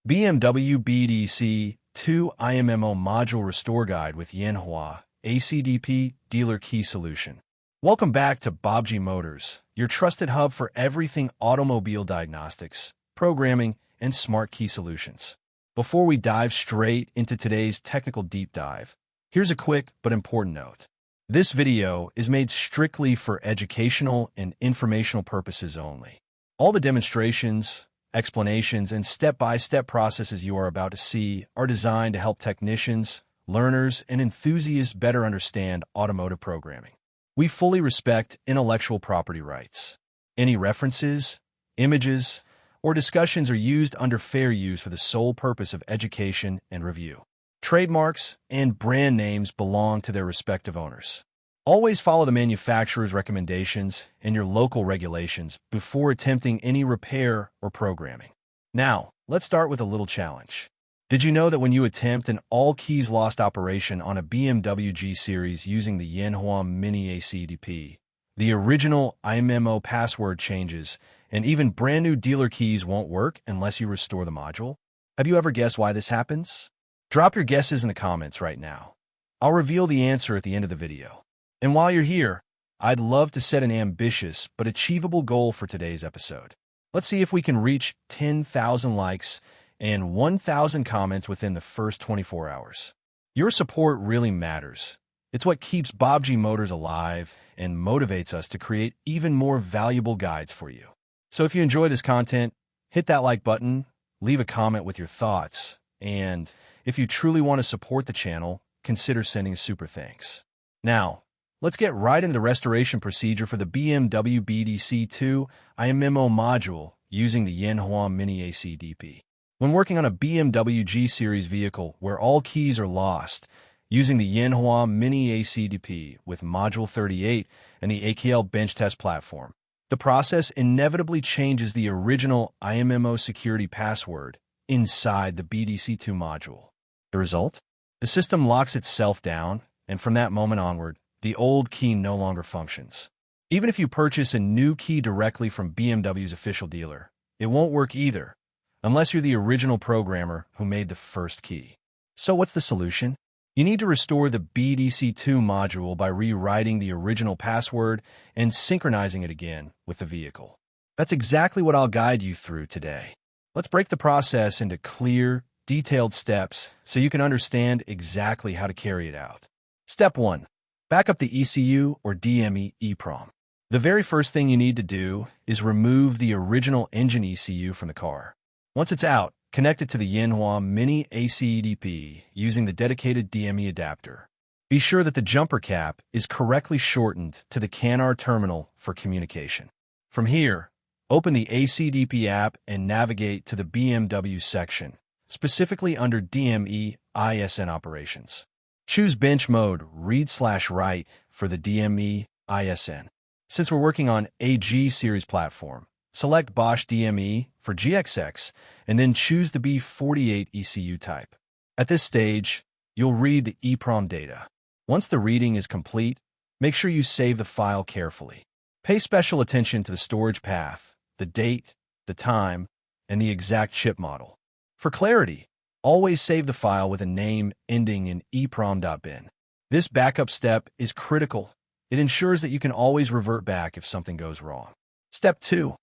BMW BDC2 IMMO Module Restore Guide with Yanhua ACDP Dealer Key Solution. Welcome back to BMW Motors, your trusted hub for everything automobile diagnostics, programming, and smart key solutions. Before we dive straight into today's technical deep dive, here's a quick but important note. This video is made strictly for educational and informational purposes only. All the demonstrations, explanations, and step-by-step processes you are about to see are designed to help technicians, learners, and enthusiasts better understand automotive programming. We fully respect intellectual property rights. Any references, images, or discussions are used under fair use for the sole purpose of education and review. Trademarks and brand names belong to their respective owners. Always follow the manufacturer's recommendations and your local regulations before attempting any repair or programming. Now, let's start with a little challenge. Did you know that when you attempt an all-keys lost operation on a BMW G Series using the Yanhua Mini ACDP, the original IMMO password changes, and even brand new dealer keys won't work unless you restore the module? Have you ever guessed why this happens? Drop your guesses in the comments right now. I'll reveal the answer at the end of the video. And while you're here, I'd love to set an ambitious but achievable goal for today's episode. Let's see if we can reach 10,000 likes and 1,000 comments within the first 24 hours. Your support really matters. It's what keeps BMW Motors alive and motivates us to create even more valuable guides for you. So if you enjoy this content, hit that like button, leave a comment with your thoughts, and if you truly want to support the channel, consider sending a super thanks. Now, let's get right into the restoration procedure for the BMW BDC2 IMMO module using the Yanhua Mini ACDP. When working on a BMW G Series vehicle where all keys are lost, using the Yanhua Mini ACDP with Module 38 and the AKL bench test platform, the process inevitably changes the original IMMO security password inside the BDC2 module. The result? The system locks itself down, and from that moment onward, the old key no longer functions. Even if you purchase a new key directly from BMW's official dealer, it won't work either, unless you're the original programmer who made the first key. So what's the solution? You need to restore the BDC2 module by rewriting the original password and synchronizing it again with the vehicle. That's exactly what I'll guide you through today. Let's break the process into clear, detailed steps so you can understand exactly how to carry it out. Step 1. Back up the ECU or DME EEPROM. The very first thing you need to do is remove the original engine ECU from the car. Once it's out, connect it to the Yanhua Mini ACDP using the dedicated DME adapter. Be sure that the jumper cap is correctly shortened to the CAN-R terminal for communication. From here, open the ACDP app and navigate to the BMW section, specifically under DME ISN operations. Choose bench mode read/write for the DME ISN. Since we're working on a G Series platform, select Bosch DME for GXX and then choose the B48 ECU type. At this stage, you'll read the EEPROM data. Once the reading is complete, make sure you save the file carefully. Pay special attention to the storage path, the date, the time, and the exact chip model. For clarity, always save the file with a name ending in EEPROM.bin. This backup step is critical. It ensures that you can always revert back if something goes wrong. Step 2.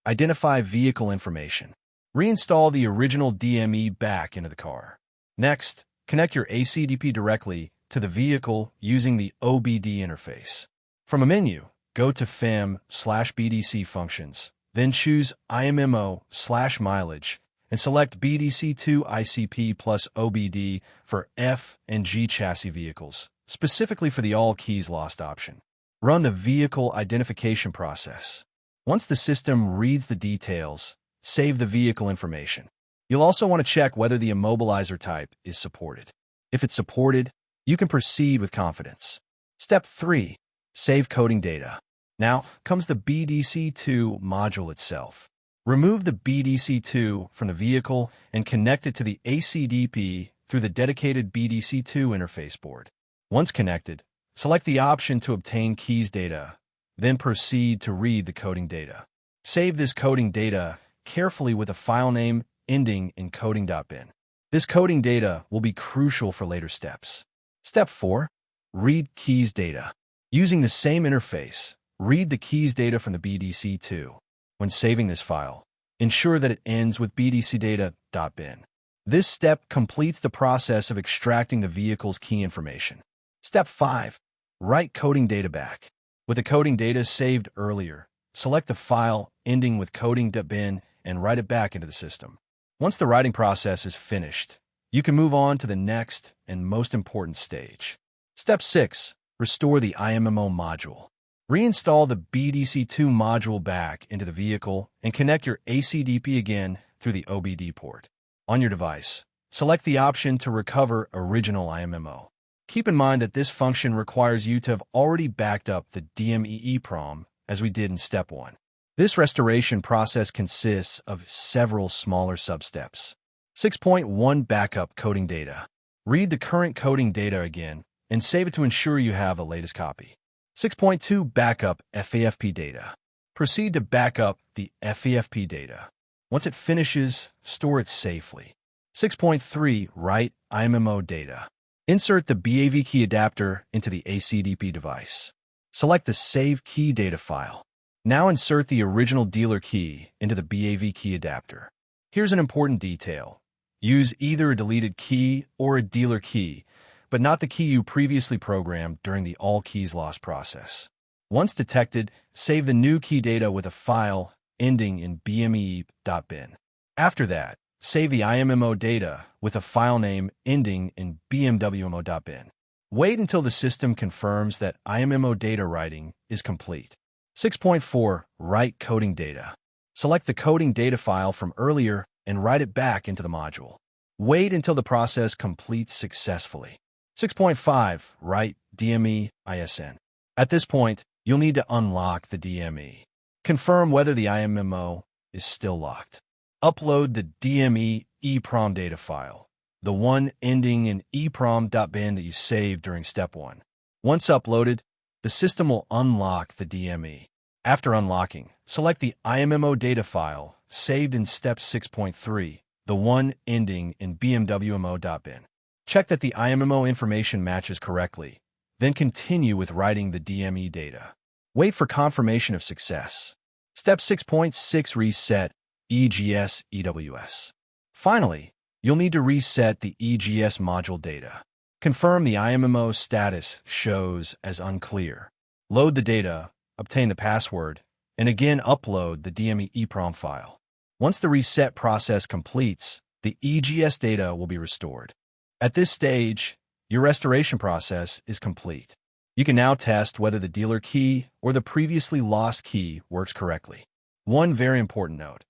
Identify vehicle information. Reinstall the original DME back into the car. Next, connect your ACDP directly to the vehicle using the OBD interface. From a menu, go to FEM/BDC functions, then choose IMMO/mileage, and select BDC2 ICP plus OBD for F and G chassis vehicles, specifically for the all keys lost option. Run the vehicle identification process. Once the system reads the details, save the vehicle information. You'll also want to check whether the immobilizer type is supported. If it's supported, you can proceed with confidence. Step 3. Save coding data. Now comes the BDC2 module itself. Remove the BDC2 from the vehicle and connect it to the ACDP through the dedicated BDC2 interface board. Once connected, select the option to obtain keys data, then proceed to read the coding data. Save this coding data carefully with a file name ending in coding.bin. This coding data will be crucial for later steps. Step 4. Read keys data. Using the same interface, read the keys data from the BDC2. When saving this file, ensure that it ends with bdcdata.bin. This step completes the process of extracting the vehicle's key information. Step 5. Write coding data back. With the coding data saved earlier, select the file ending with coding.bin and write it back into the system. Once the writing process is finished, you can move on to the next and most important stage. Step 6. Restore the IMMO module. Reinstall the BDC2 module back into the vehicle and connect your ACDP again through the OBD port. On your device, select the option to recover original IMMO. Keep in mind that this function requires you to have already backed up the DME EEPROM as we did in Step 1. This restoration process consists of several smaller substeps. 6.1 Backup coding data. Read the current coding data again and save it to ensure you have the latest copy. 6.2 Backup FAFP data. Proceed to back up the FAFP data. Once it finishes, store it safely. 6.3 Write IMMO data. Insert the BAV key adapter into the ACDP device. Select the Save Key Data file. Now insert the original dealer key into the BAV key adapter. Here's an important detail. Use either a deleted key or a dealer key, but not the key you previously programmed during the All Keys Lost process. Once detected, save the new key data with a file ending in bme.bin. After that, save the IMMO data with a file name ending in bmwmo.bin. Wait until the system confirms that IMMO data writing is complete. 6.4 Write coding data. Select the coding data file from earlier and write it back into the module. Wait until the process completes successfully. 6.5 Write DME ISN. At this point, you'll need to unlock the DME. Confirm whether the IMMO is still locked. Upload the DME EEPROM data file, the one ending in EEPROM.bin that you saved during Step 1. Once uploaded, the system will unlock the DME. After unlocking, select the IMMO data file saved in Step 6.3, the one ending in bmwmo.bin. Check that the IMMO information matches correctly, then continue with writing the DME data. Wait for confirmation of success. Step 6.6 Reset EGS EWS. Finally, you'll need to reset the EGS module data. Confirm the IMMO status shows as unclear. Load the data, obtain the password, and again upload the DME EEPROM file. Once the reset process completes, the EGS data will be restored. At this stage, your restoration process is complete. You can now test whether the dealer key or the previously lost key works correctly. One very important note.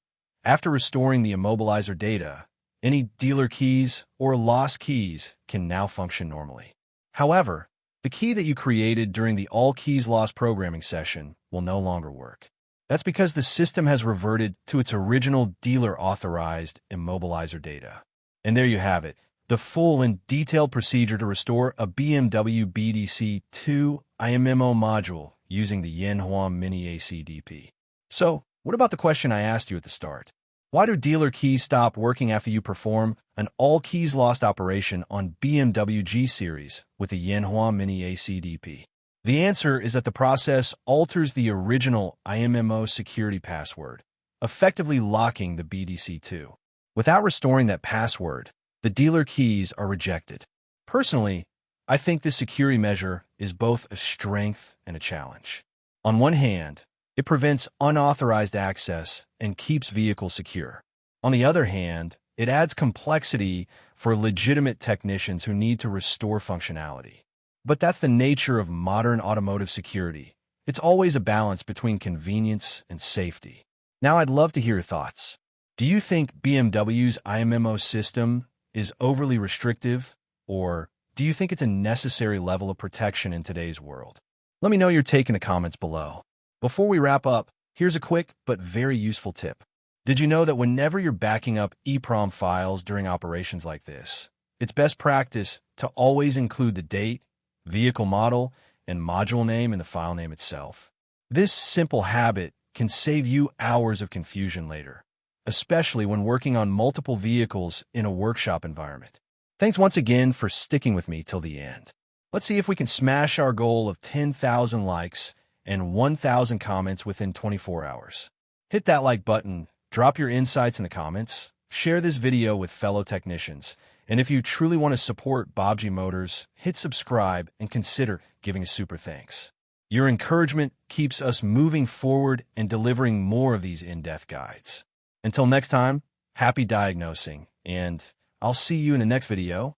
After restoring the immobilizer data, any dealer keys or lost keys can now function normally. However, the key that you created during the All Keys Lost programming session will no longer work. That's because the system has reverted to its original dealer-authorized immobilizer data. And there you have it, the full and detailed procedure to restore a BMW BDC2 IMMO module using the Yanhua Mini ACDP. So, what about the question I asked you at the start? Why do dealer keys stop working after you perform an all keys lost operation on BMW G Series with the Yanhua Mini ACDP? The answer is that the process alters the original IMMO security password, effectively locking the BDC2. Without restoring that password, the dealer keys are rejected. Personally, I think this security measure is both a strength and a challenge. On one hand, it prevents unauthorized access and keeps vehicles secure. On the other hand, it adds complexity for legitimate technicians who need to restore functionality. But that's the nature of modern automotive security. It's always a balance between convenience and safety. Now I'd love to hear your thoughts. Do you think BMW's IMMO system is overly restrictive, or do you think it's a necessary level of protection in today's world? Let me know your take in the comments below. Before we wrap up, here's a quick but very useful tip. Did you know that whenever you're backing up EEPROM files during operations like this, it's best practice to always include the date, vehicle model, and module name in the file name itself? This simple habit can save you hours of confusion later. especially when working on multiple vehicles in a workshop environment. Thanks once again for sticking with me till the end. Let's see if we can smash our goal of 10,000 likes and 1,000 comments within 24 hours. Hit that like button, drop your insights in the comments, share this video with fellow technicians, and if you truly want to support BMW Motors, hit subscribe and consider giving a super thanks. Your encouragement keeps us moving forward and delivering more of these in-depth guides. Until next time, happy diagnosing, and I'll see you in the next video.